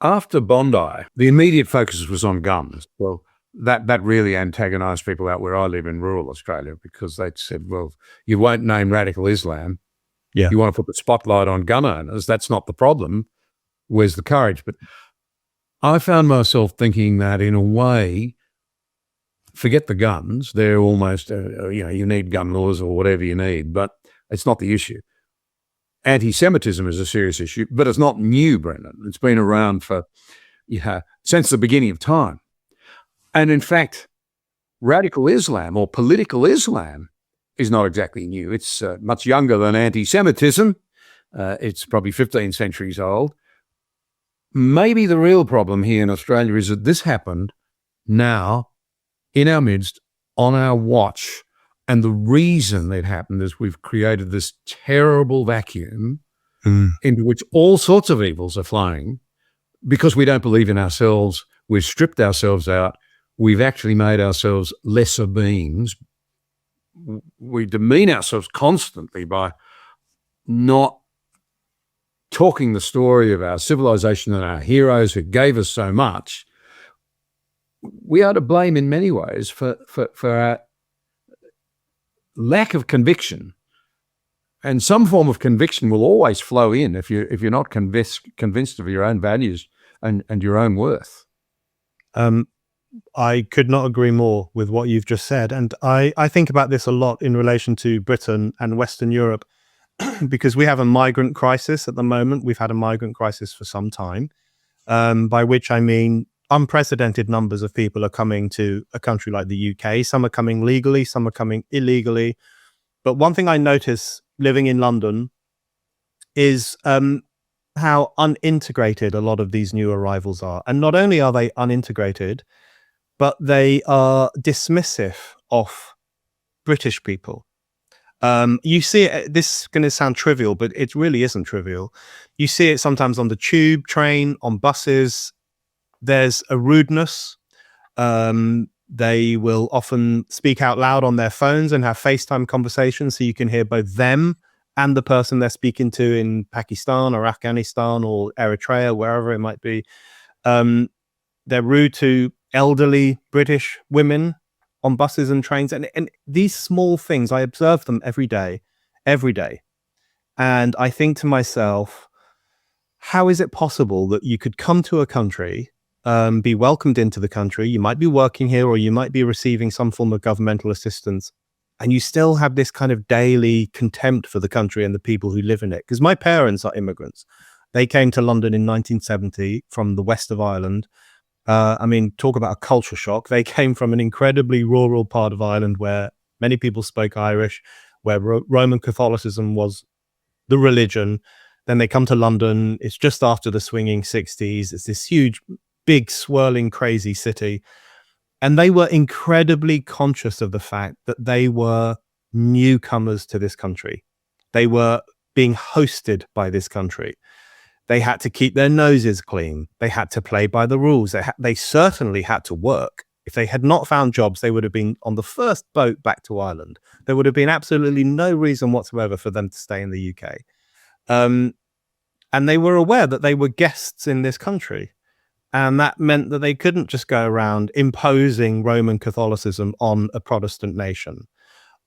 After Bondi, the immediate focus was on guns. Well, that really antagonised people out where I live in rural Australia, because they said, well, you won't name radical Islam. Yeah. You want to put the spotlight on gun owners. That's not the problem. Where's the courage? But I found myself thinking that, in a way, forget the guns. They're almost, you need gun laws or whatever you need, but it's not the issue. Anti-Semitism is a serious issue, but it's not new, Brendan. It's been around since the beginning of time. And in fact, radical Islam or political Islam is not exactly new. It's much younger than anti-Semitism. It's probably 15 centuries old. Maybe the real problem here in Australia is that this happened now in our midst on our watch. And the reason it happened is we've created this terrible vacuum into which all sorts of evils are flowing because we don't believe in ourselves. We've stripped ourselves out. We've actually made ourselves lesser beings. We demean ourselves constantly by not talking the story of our civilization and our heroes who gave us so much. We are to blame in many ways for our lack of conviction, and some form of conviction will always flow in if you're not convinced of your own values and your own worth. I could not agree more with what you've just said, and I think about this a lot in relation to Britain and Western Europe, because we have a migrant crisis at the moment. We've had a migrant crisis for some time, by which I mean unprecedented numbers of people are coming to a country like the UK. Some are coming legally, some are coming illegally. But one thing I notice living in London is how unintegrated a lot of these new arrivals are. And not only are they unintegrated, but they are dismissive of British people. You see it, this is going to sound trivial, but it really isn't trivial. You see it sometimes on the tube, train, on buses. There's a rudeness. They will often speak out loud on their phones and have FaceTime conversations so you can hear both them and the person they're speaking to in Pakistan or Afghanistan or Eritrea, wherever it might be. They're rude to elderly British women on buses and trains. And these small things, I observe them every day. And I think to myself, how is it possible that you could come to a country, be welcomed into the country, you might be working here or you might be receiving some form of governmental assistance, and you still have this kind of daily contempt for the country and the people who live in it? Because my parents are immigrants. They came to London in 1970 from the west of Ireland. Talk about a culture shock. They came from an incredibly rural part of Ireland where many people spoke Irish, where Roman Catholicism was the religion. Then they come to London. It's just after the swinging 60s. It's this huge, big, swirling, crazy city. And they were incredibly conscious of the fact that they were newcomers to this country. They were being hosted by this country. They had to keep their noses clean. They had to play by the rules. They certainly had to work. If they had not found jobs, they would have been on the first boat back to Ireland. There would have been absolutely no reason whatsoever for them to stay in the UK. And they were aware that they were guests in this country. And that meant that they couldn't just go around imposing Roman Catholicism on a Protestant nation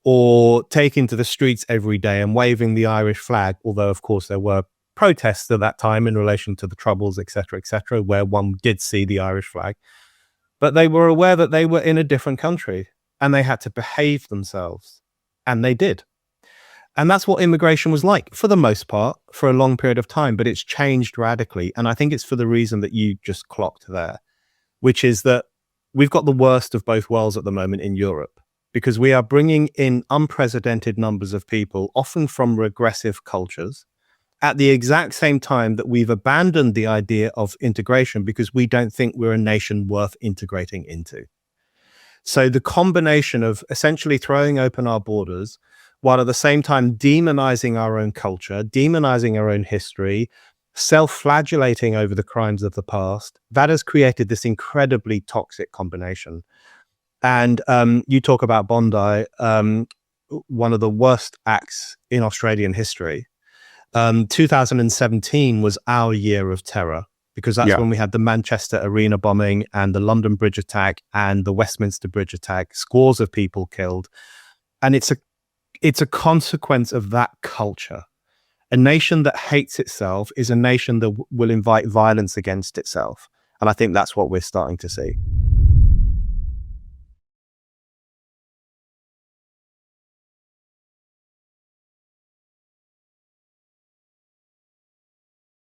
or taking to the streets every day and waving the Irish flag, although, of course, there were protests at that time in relation to the Troubles, etc., where one did see the Irish flag. But they were aware that they were in a different country and they had to behave themselves. And they did. And that's what immigration was like, for the most part, for a long period of time. But it's changed radically. And I think it's for the reason that you just clocked there, which is that we've got the worst of both worlds at the moment in Europe, because we are bringing in unprecedented numbers of people, often from regressive cultures, at the exact same time that we've abandoned the idea of integration because we don't think we're a nation worth integrating into. So the combination of essentially throwing open our borders, while at the same time demonizing our own culture, demonizing our own history, self-flagellating over the crimes of the past, that has created this incredibly toxic combination. And you talk about Bondi, one of the worst acts in Australian history. 2017 was our year of terror because that's Yeah. when we had the Manchester Arena bombing and the London Bridge attack and the Westminster Bridge attack, scores of people killed. And it's a consequence of that culture. A nation that hates itself is a nation that will invite violence against itself. And I think that's what we're starting to see.